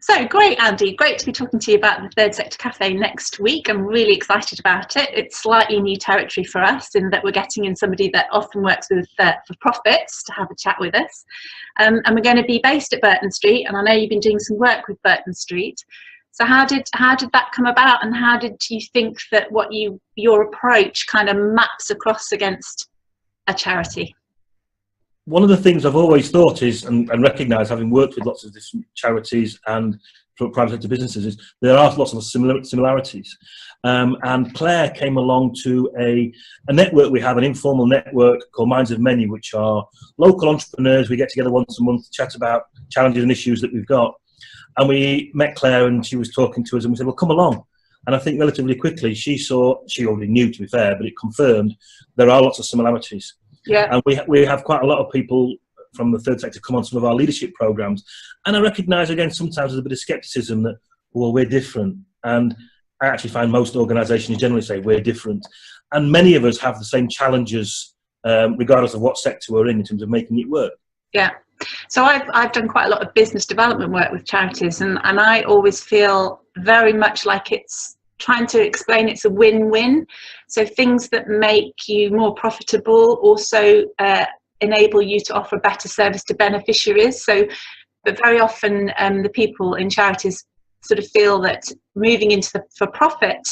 So great, Andy. Great to be talking to you about the Third Sector Cafe next week. I'm really excited about it. It's slightly new territory for us in that we're getting in somebody that often works with for profits to have a chat with us. And we're going to be based at Burton Street, and I know you've been doing some work with Burton Street. So how did that come about, and how did you think that your approach kind of maps across against a charity? One of the things I've always thought is, and recognised, having worked with lots of different charities and private sector businesses, is there are lots of similarities. And Claire came along to a network we have, an informal network called Minds of Many, which are local entrepreneurs. We get together once a month to chat about challenges and issues that we've got. And we met Claire, and she was talking to us, and we said, well, come along. And I think relatively quickly she already knew, to be fair, but it confirmed there are lots of similarities. Yeah. And we have quite a lot of people from the third sector come on some of our leadership programs. And I recognise, again, sometimes there's a bit of scepticism that, well, we're different. And I actually find most organisations generally say we're different. And many of us have the same challenges, regardless of what sector we're in terms of making it work. Yeah. So I've done quite a lot of business development work with charities, and I always feel very much like it's trying to explain it's a win-win. So things that make you more profitable also enable you to offer better service to beneficiaries. So, but very often the people in charities sort of feel that moving into the for-profit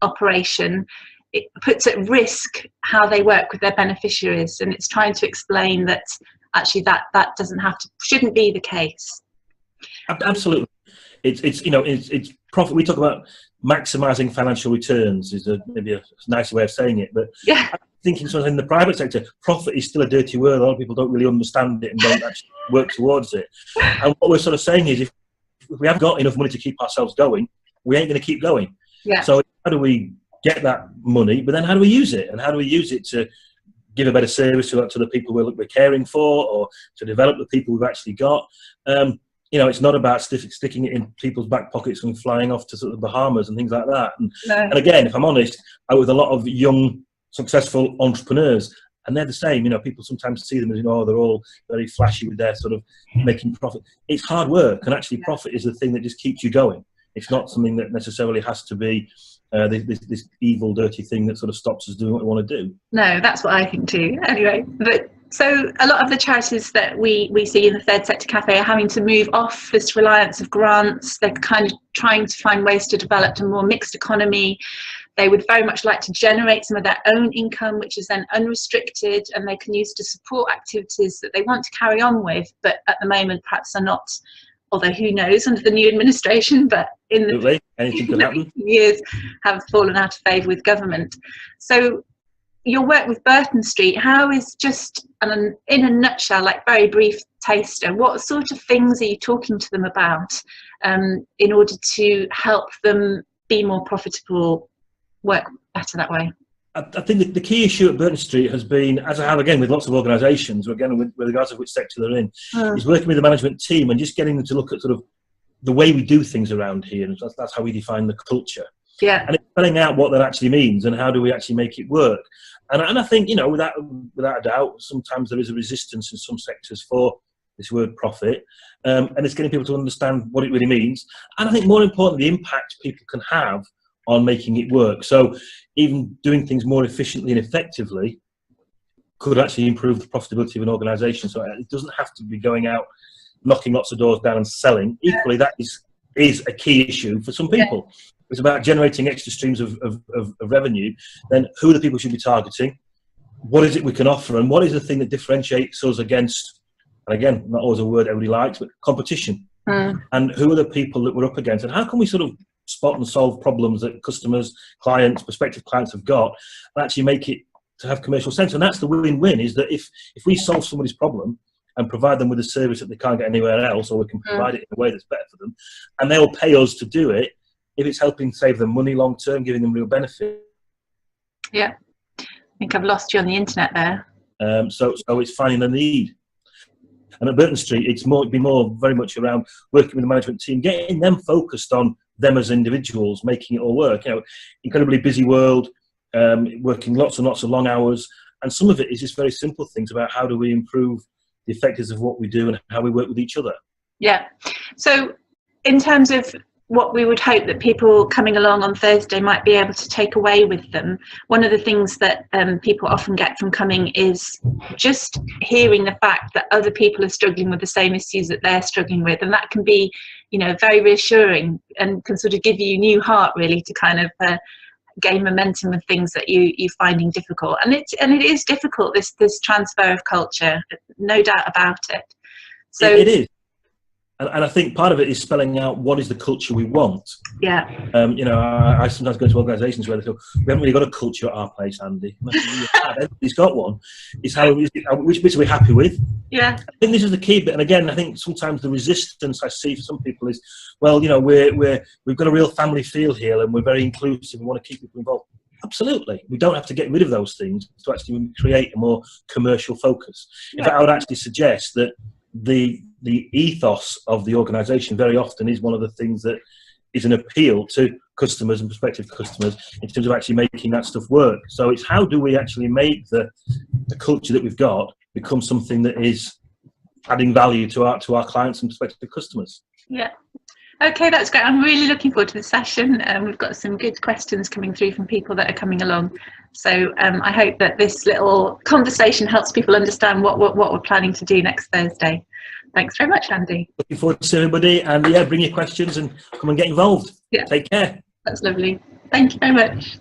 operation, it puts at risk how they work with their beneficiaries, and it's trying to explain that actually that shouldn't be the case. Absolutely. It's profit. We talk about maximising financial returns is maybe a nicer way of saying it, but yeah. I'm thinking sometimes in the private sector, profit is still a dirty word. A lot of people don't really understand it and don't actually work towards it. And what we're sort of saying is, if we haven't got enough money to keep ourselves going, we ain't going to keep going. Yeah. So how do we get that money, but then how do we use it? And how do we use it to give a better service to the people we're caring for, or to develop the people we've actually got? It's not about sticking it in people's back pockets and flying off to sort of the Bahamas and things like that. And again, if I'm honest, I with a lot of young, successful entrepreneurs, and they're the same. People sometimes see them as, they're all very flashy with their sort of making profit. It's hard work, and actually profit is the thing that just keeps you going. It's not something that necessarily has to be this evil, dirty thing that sort of stops us doing what we want to do. No, that's what I think too. Anyway, but so a lot of the charities that we see in the Third Sector Cafe are having to move off this reliance of grants. They're kind of trying to find ways to develop a more mixed economy. They would very much like to generate some of their own income, which is then unrestricted, and they can use to support activities that they want to carry on with, but at the moment perhaps are not. Although who knows under the new administration, but in the anything could happen. Years have fallen out of favour with government. So your work with Burton Street, how is, just in a nutshell, like very brief taster, what sort of things are you talking to them about in order to help them be more profitable, work better that way? I think the key issue at Burton Street has been, as I have again with lots of organisations, again with regards to which sector they're in, is working with the management team and just getting them to look at sort of the way we do things around here, and that's how we define the culture. Yeah. And it's spelling out what that actually means and how do we actually make it work. And I think, without a doubt, sometimes there is a resistance in some sectors for this word profit, and it's getting people to understand what it really means. And I think more importantly, the impact people can have on making it work. So even doing things more efficiently and effectively could actually improve the profitability of an organisation. So it doesn't have to be going out, knocking lots of doors down and selling. Equally, that is a key issue for some people. Yeah. It's about generating extra streams of revenue. Then who are the people we should be targeting? What is it we can offer? And what is the thing that differentiates us against, and again, not always a word everybody likes, but competition. And who are the people that we're up against? And how can we sort of spot and solve problems that customers, clients, prospective clients have got, and actually make it to have commercial sense? And that's the win-win, is that if we solve somebody's problem and provide them with a service that they can't get anywhere else, or we can provide it in a way that's better for them, and they'll pay us to do it, if it's helping save them money long term, giving them real benefit. Yeah, I think I've lost you on the internet there. So it's finding the need. And at Burton Street, it'd be more very much around working with the management team, getting them focused on them as individuals, making it all work. Incredibly busy world, working lots and lots of long hours, and some of it is just very simple things about how do we improve the effectiveness of what we do and how we work with each other. Yeah. So in terms of what we would hope that people coming along on Thursday might be able to take away with them, one of the things that people often get from coming is just hearing the fact that other people are struggling with the same issues that they're struggling with, and that can be, you know, very reassuring and can sort of give you new heart really to kind of gain momentum with things that you're finding difficult. And it is difficult, this transfer of culture, no doubt about it. So it is. And I think part of it is spelling out what is the culture we want. Yeah. You know, I sometimes go to organisations where they go, we haven't really got a culture at our place, Andy. Everybody's got one. It's which bits are we happy with? Yeah. I think this is the key bit. And again, I think sometimes the resistance I see for some people is, well, you know, we've got a real family feel here and we're very inclusive. We want to keep people involved. Absolutely. We don't have to get rid of those things to actually create a more commercial focus. Yeah. In fact, I would actually suggest that the ethos of the organisation very often is one of the things that is an appeal to customers and prospective customers in terms of actually making that stuff work. So it's how do we actually make the culture that we've got become something that is adding value to our clients and prospective customers. Yeah. Okay, that's great. I'm really looking forward to the session. We've got some good questions coming through from people that are coming along. So I hope that this little conversation helps people understand what we're planning to do next Thursday. Thanks very much, Andy. Looking forward to seeing everybody, and yeah, bring your questions and come and get involved. Yeah. Take care. That's lovely. Thank you very much.